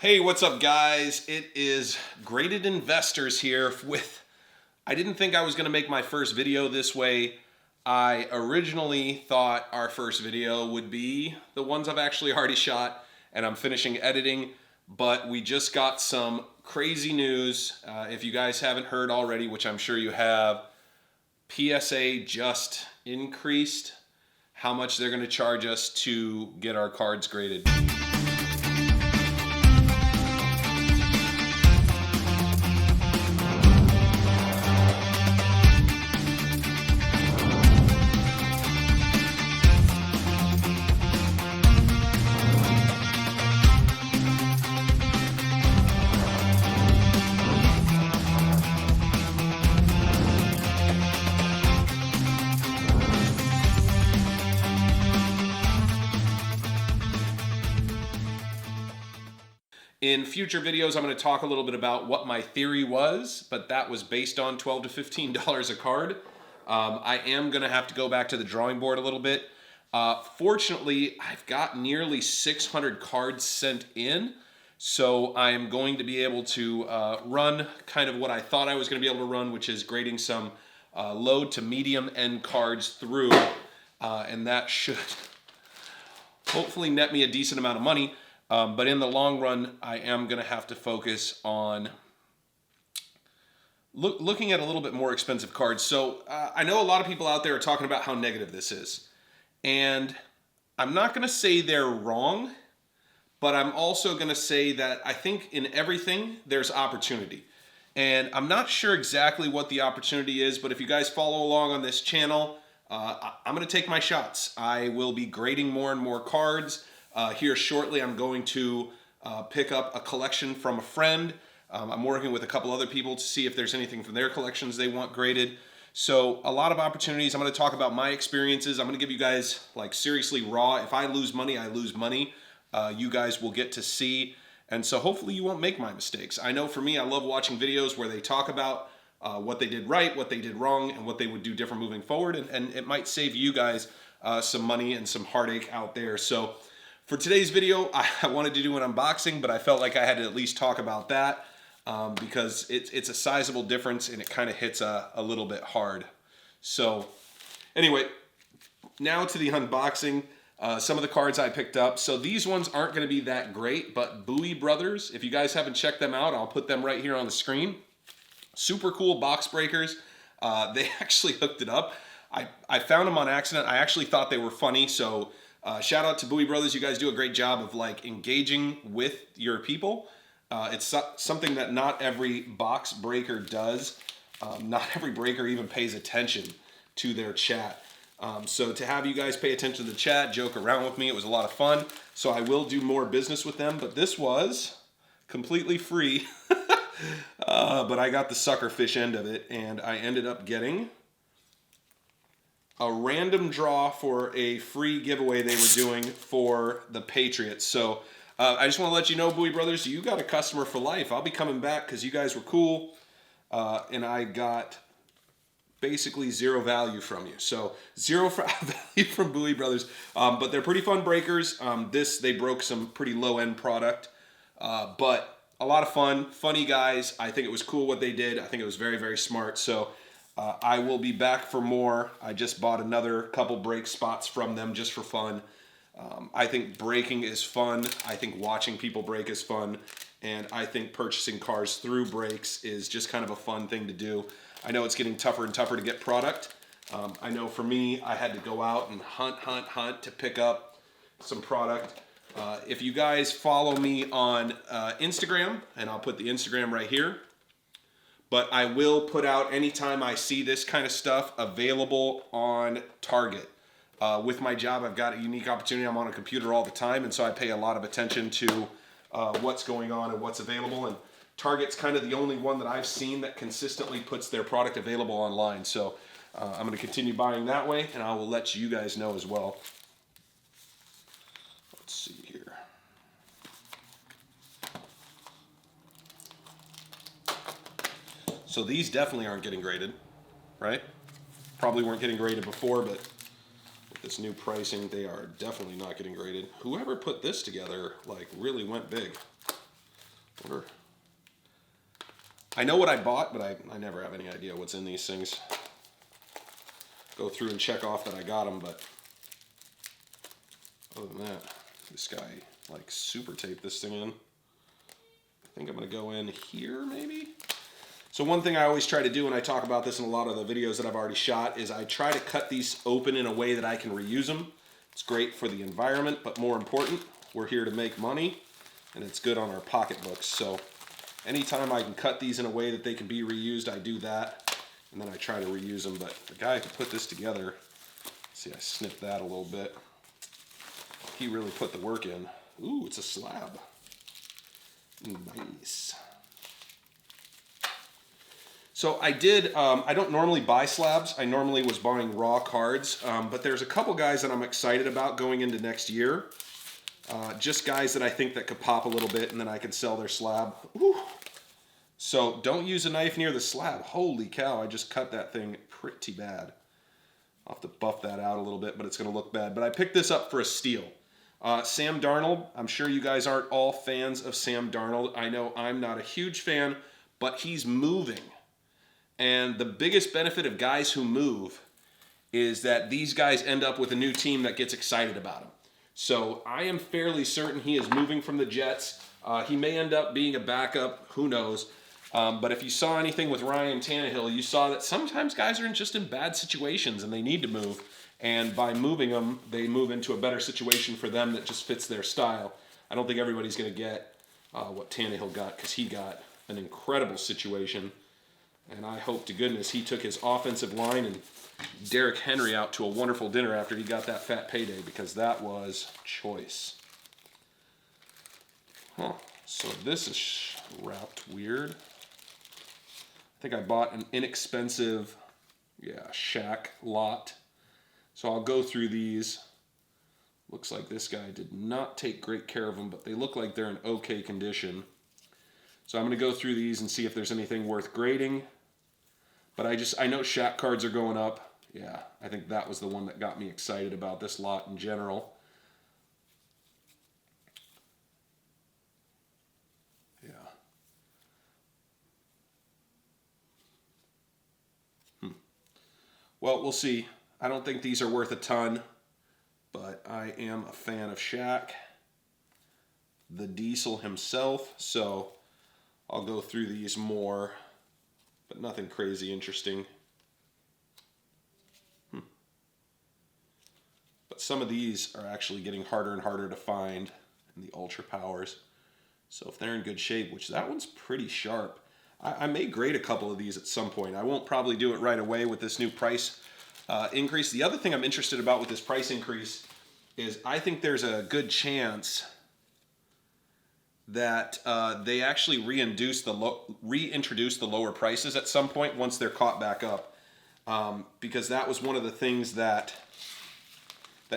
Hey, what's up guys? It is Graded Investors here I didn't think I was going to make my first video this way. I originally thought our first video would be the ones I've actually already shot and I'm finishing editing, but we just got some crazy news. If you guys haven't heard already, which I'm sure you have, PSA just increased how much they're going to charge us to get our cards graded. In future videos, I'm going to talk a little bit about what my theory was, but that was based on $12 to $15 a card. I am going to have to go back to the drawing board a little bit. Fortunately, I've got nearly 600 cards sent in, so I'm going to be able to run kind of what I thought I was going to be able to run, which is grading some low to medium end cards through, and that should hopefully net me a decent amount of money. But in the long run, I am going to have to focus on looking at a little bit more expensive cards. So I know a lot of people out there are talking about how negative this is. And I'm not going to say they're wrong, but I'm also going to say that I think in everything, there's opportunity. And I'm not sure exactly what the opportunity is, but if you guys follow along on this channel, I'm going to take my shots. I will be grading more and more cards. Here shortly, I'm going to pick up a collection from a friend. I'm working with a couple other people to see if there's anything from their collections they want graded. So a lot of opportunities. I'm going to talk about my experiences. I'm going to give you guys like seriously raw. If I lose money, I lose money. You guys will get to see. And so hopefully you won't make my mistakes. I know for me, I love watching videos where they talk about what they did right, what they did wrong, and what they would do different moving forward. And it might save you guys some money and some heartache out there. So for today's video, I wanted to do an unboxing, but I felt like I had to at least talk about that because it's a sizable difference and it kind of hits a little bit hard. So anyway, now to the unboxing. Some of the cards I picked up. So these ones aren't going to be that great, but Bowie Brothers, if you guys haven't checked them out, I'll put them right here on the screen. Super cool box breakers. They actually hooked it up. I found them on accident. I actually thought they were funny, so shout out to Bowie Brothers. You guys do a great job of like engaging with your people. It's something that not every box breaker does. Not every breaker even pays attention to their chat. So to have you guys pay attention to the chat, joke around with me, it was a lot of fun. So I will do more business with them, but this was completely free. But I got the sucker fish end of it, and I ended up getting a random draw for a free giveaway they were doing for the Patriots. So I just want to let you know, Bowie Brothers, you got a customer for life. I'll be coming back because you guys were cool, and I got basically zero value from you. So zero value from Bowie Brothers, but they're pretty fun breakers. They broke some pretty low-end product, but a lot of fun, funny guys. I think it was cool what they did. I think it was very, very smart. So I will be back for more. I just bought another couple break spots from them just for fun. I think breaking is fun. I think watching people break is fun. And I think purchasing cars through breaks is just kind of a fun thing to do. I know it's getting tougher and tougher to get product. I know for me, I had to go out and hunt to pick up some product. If you guys follow me on Instagram, and I'll put the Instagram right here, but I will put out anytime I see this kind of stuff available on Target. With my job, I've got a unique opportunity. I'm on a computer all the time, and so I pay a lot of attention to what's going on and what's available. And Target's kind of the only one that I've seen that consistently puts their product available online. So I'm going to continue buying that way, and I will let you guys know as well. Let's see here. So these definitely aren't getting graded, right? Probably weren't getting graded before, but with this new pricing, they are definitely not getting graded. Whoever put this together, like, really went big. I know what I bought, but I never have any idea what's in these things. Go through and check off that I got them, but other than that, this guy like super taped this thing in. I think I'm gonna go in here maybe. So one thing I always try to do, and I talk about this in a lot of the videos that I've already shot, is I try to cut these open in a way that I can reuse them. It's great for the environment, but more important, we're here to make money, and it's good on our pocketbooks. So anytime I can cut these in a way that they can be reused, I do that, and then I try to reuse them. But the guy who put this together, see, I snipped that a little bit. He really put the work in. Ooh, it's a slab. Nice. So I did, I don't normally buy slabs. I normally was buying raw cards, but there's a couple guys that I'm excited about going into next year. Just guys that I think that could pop a little bit and then I could sell their slab. Whew. So don't use a knife near the slab. Holy cow, I just cut that thing pretty bad. I'll have to buff that out a little bit, but it's going to look bad. But I picked this up for a steal. Sam Darnold, I'm sure you guys aren't all fans of Sam Darnold. I know I'm not a huge fan, but he's moving. And the biggest benefit of guys who move is that these guys end up with a new team that gets excited about him. So I am fairly certain he is moving from the Jets. He may end up being a backup, who knows. But if you saw anything with Ryan Tannehill, you saw that sometimes guys are just in bad situations and they need to move. And by moving them, they move into a better situation for them that just fits their style. I don't think everybody's going to get what Tannehill got, because he got an incredible situation. And I hope to goodness he took his offensive line and Derrick Henry out to a wonderful dinner after he got that fat payday, because that was choice. Huh. So this is wrapped weird. I think I bought an inexpensive, Shaq lot. So I'll go through these. Looks like this guy did not take great care of them, but they look like they're in okay condition. So I'm going to go through these and see if there's anything worth grading. But I know Shaq cards are going up. Yeah, I think that was the one that got me excited about this lot in general. Yeah. Well, we'll see. I don't think these are worth a ton, but I am a fan of Shaq, the Diesel himself, so I'll go through these more, but nothing crazy interesting. But some of these are actually getting harder and harder to find in the Ultra Powers. So if they're in good shape, which that one's pretty sharp. I may grade a couple of these at some point. I won't probably do it right away with this new price increase. The other thing I'm interested about with this price increase is I think there's a good chance that they actually reintroduce the lower prices at some point once they're caught back up, because that was one of the things that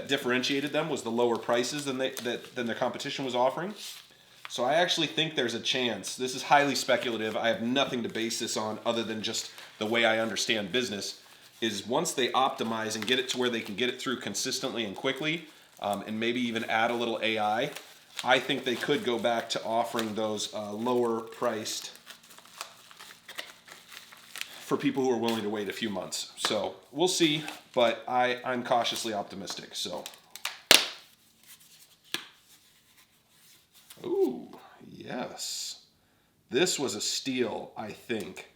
differentiated them, was the lower prices than their competition was offering. So I actually think there's a chance. This is highly speculative. I have nothing to base this on other than just the way I understand business, is once they optimize and get it to where they can get it through consistently and quickly, and maybe even add a little AI, I think they could go back to offering those lower priced for people who are willing to wait a few months. So we'll see, but I'm cautiously optimistic. So, ooh, yes. This was a steal, I think.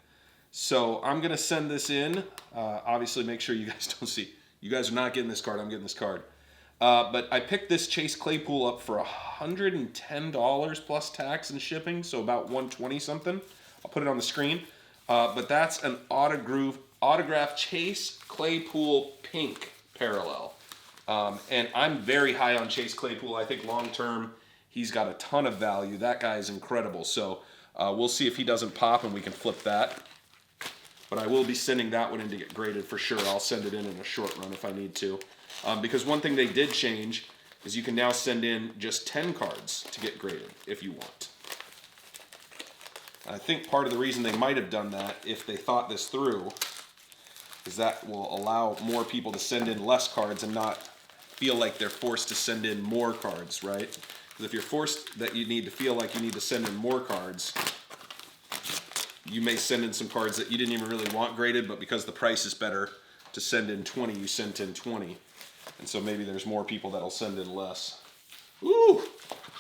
So I'm going to send this in. Obviously, make sure you guys don't see. You guys are not getting this card. I'm getting this card. But I picked this Chase Claypool up for $110 plus tax and shipping, so about $120 something. I'll put it on the screen. But that's an autographed Chase Claypool pink parallel. And I'm very high on Chase Claypool. I think long term he's got a ton of value. That guy is incredible. So we'll see if he doesn't pop and we can flip that. But I will be sending that one in to get graded for sure. I'll send it in a short run if I need to. Because one thing they did change is you can now send in just 10 cards to get graded if you want. I think part of the reason they might have done that, if they thought this through, is that will allow more people to send in less cards and not feel like they're forced to send in more cards, right? Because if you're forced that you need to feel like you need to send in more cards, you may send in some cards that you didn't even really want graded, but because the price is better to send in 20, you sent in 20. And so maybe there's more people that'll send in less. Ooh,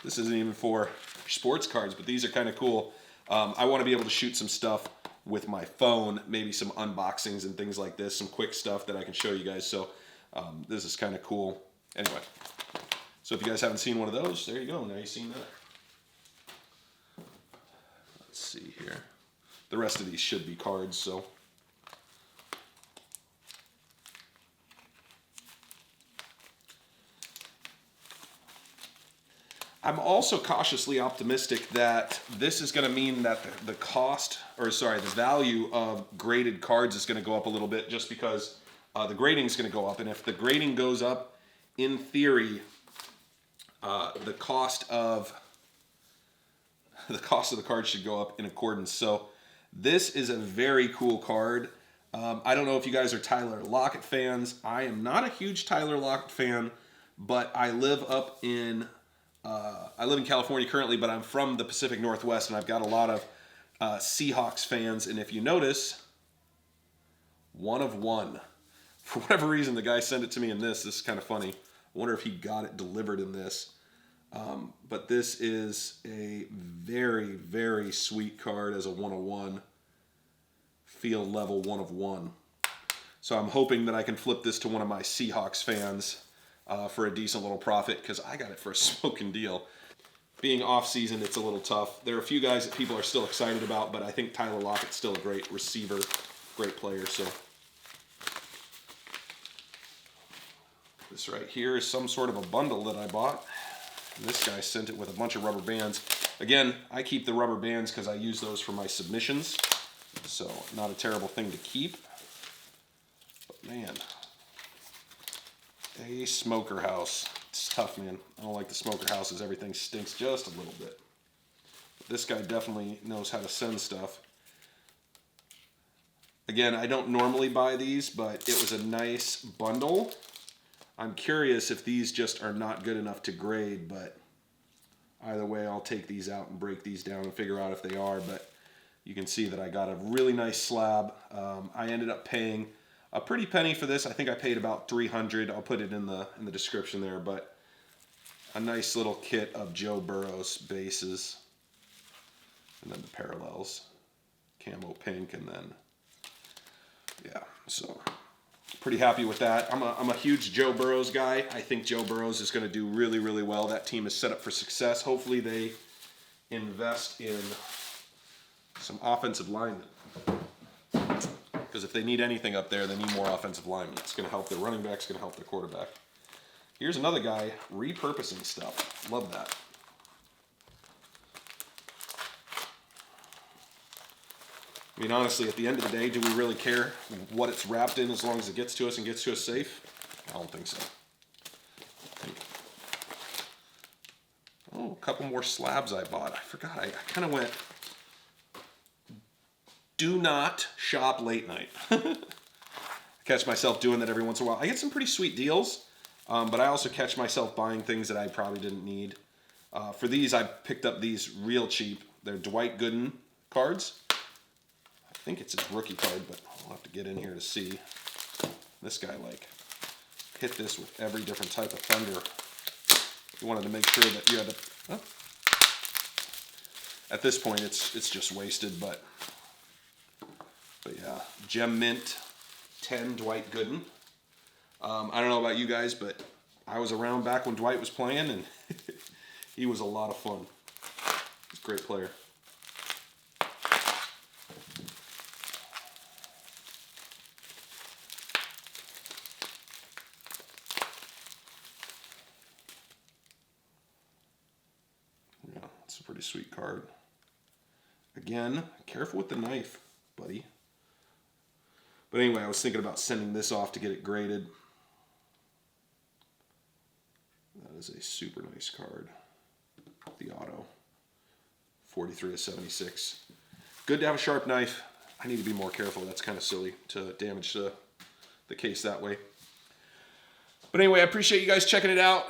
this isn't even for sports cards, but these are kind of cool. I want to be able to shoot some stuff with my phone, maybe some unboxings and things like this, some quick stuff that I can show you guys. So this is kind of cool. Anyway, so if you guys haven't seen one of those, there you go. Now you've seen that. Let's see here. The rest of these should be cards, so. I'm also cautiously optimistic that this is going to mean that the value of graded cards is going to go up a little bit, just because the grading is going to go up. And if the grading goes up, in theory, the cost of the card should go up in accordance. So this is a very cool card. I don't know if you guys are Tyler Lockett fans. I am not a huge Tyler Lockett fan, but I live in California currently, but I'm from the Pacific Northwest, and I've got a lot of Seahawks fans. And if you notice, 1 of 1. For whatever reason, the guy sent it to me in this. This is kind of funny. I wonder if he got it delivered in this. But this is a very, very sweet card as a 1 of 1. Field level 1 of 1. So I'm hoping that I can flip this to one of my Seahawks fans for a decent little profit, because I got it for a smoking deal. Being off season, it's a little tough. There are a few guys that people are still excited about, but I think Tyler Lockett's still a great receiver, great player. So this right here is some sort of a bundle that I bought. And this guy sent it with a bunch of rubber bands. Again, I keep the rubber bands because I use those for my submissions. So not a terrible thing to keep. But man, a smoker house. It's tough, man. I don't like the smoker houses. Everything stinks just a little bit. But this guy definitely knows how to send stuff. Again, I don't normally buy these, but it was a nice bundle. I'm curious if these just are not good enough to grade, but either way, I'll take these out and break these down and figure out if they are. But you can see that I got a really nice slab. I ended up paying a pretty penny for this. I think I paid about $300. I'll put it in the description there. But a nice little kit of Joe Burrow's bases, and then the parallels, camo pink, and then yeah. So pretty happy with that. I'm a huge Joe Burrow's guy. I think Joe Burrow's is going to do really, really well. That team is set up for success. Hopefully they invest in some offensive linemen, because if they need anything up there, they need more offensive linemen. It's going to help their running back. It's going to help their quarterback. Here's another guy repurposing stuff. Love that. I mean, honestly, at the end of the day, do we really care what it's wrapped in as long as it gets to us and gets to us safe? I don't think so. Oh, a couple more slabs I bought. I forgot. I kind of went, do not shop late night. I catch myself doing that every once in a while. I get some pretty sweet deals, but I also catch myself buying things that I probably didn't need. For these, I picked up these real cheap. They're Dwight Gooden cards. I think it's his rookie card, but I'll have to get in here to see. This guy, like, hit this with every different type of thunder. You wanted to make sure that you had to... Huh? At this point, it's just wasted, but yeah. Gem Mint 10 Dwight Gooden. I don't know about you guys, but I was around back when Dwight was playing, and he was a lot of fun. He's a great player. Yeah, it's a pretty sweet card. Again, careful with the knife, buddy. But anyway, I was thinking about sending this off to get it graded. That is a super nice card. The auto. 43 of 76. Good to have a sharp knife. I need to be more careful. That's kind of silly to damage the case that way. But anyway, I appreciate you guys checking it out.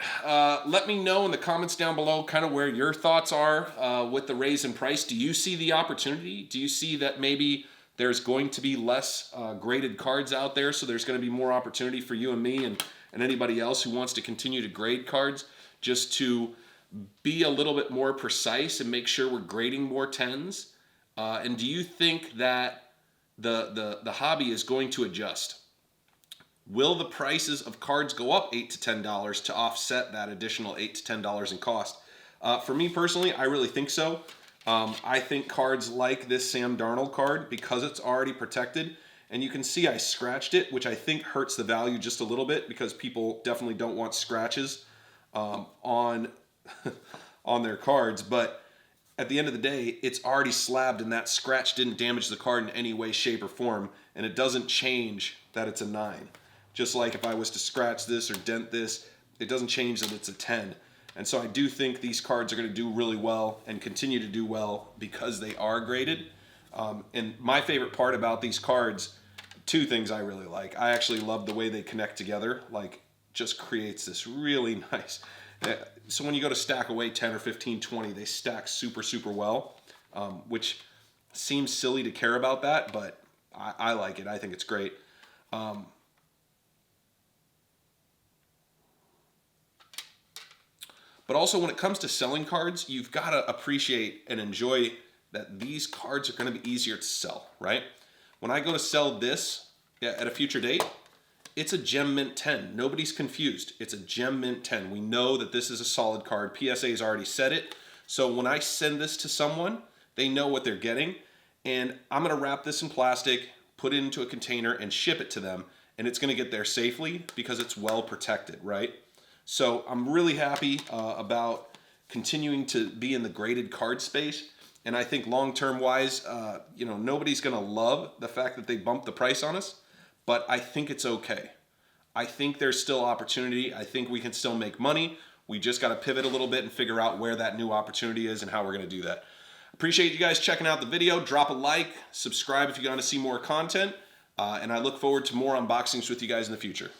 Let me know in the comments down below kind of where your thoughts are with the raise in price. Do you see the opportunity? Do you see that maybe there's going to be less graded cards out there, so there's going to be more opportunity for you and me and anybody else who wants to continue to grade cards, just to be a little bit more precise and make sure we're grading more 10s? And do you think that the hobby is going to adjust? Will the prices of cards go up $8 to $10 to offset that additional $8 to $10 in cost? For me personally, I really think so. I think cards like this Sam Darnold card, because it's already protected, and you can see I scratched it, which I think hurts the value just a little bit, because people definitely don't want scratches on on their cards. But at the end of the day, it's already slabbed, and that scratch didn't damage the card in any way, shape, or form, and it doesn't change that it's a 9. Just like if I was to scratch this or dent this, it doesn't change that it's a 10. And so I do think these cards are going to do really well and continue to do well because they are graded. And my favorite part about these cards, two things I really like. I actually love the way they connect together. Like, just creates this really nice. So when you go to stack away 10 or 15, 20, they stack super, super well, which seems silly to care about that, but I like it. I think it's great. But also, when it comes to selling cards, you've got to appreciate and enjoy that these cards are going to be easier to sell, right? When I go to sell this at a future date, it's a Gem Mint 10. Nobody's confused. It's a Gem Mint 10. We know that this is a solid card. PSA has already said it. So when I send this to someone, they know what they're getting. And I'm going to wrap this in plastic, put it into a container, and ship it to them. And it's going to get there safely because it's well protected, right? So I'm really happy about continuing to be in the graded card space. And I think long-term wise, nobody's going to love the fact that they bumped the price on us, but I think it's okay. I think there's still opportunity. I think we can still make money. We just got to pivot a little bit and figure out where that new opportunity is and how we're going to do that. Appreciate you guys checking out the video. Drop a like, subscribe if you want to see more content, and I look forward to more unboxings with you guys in the future.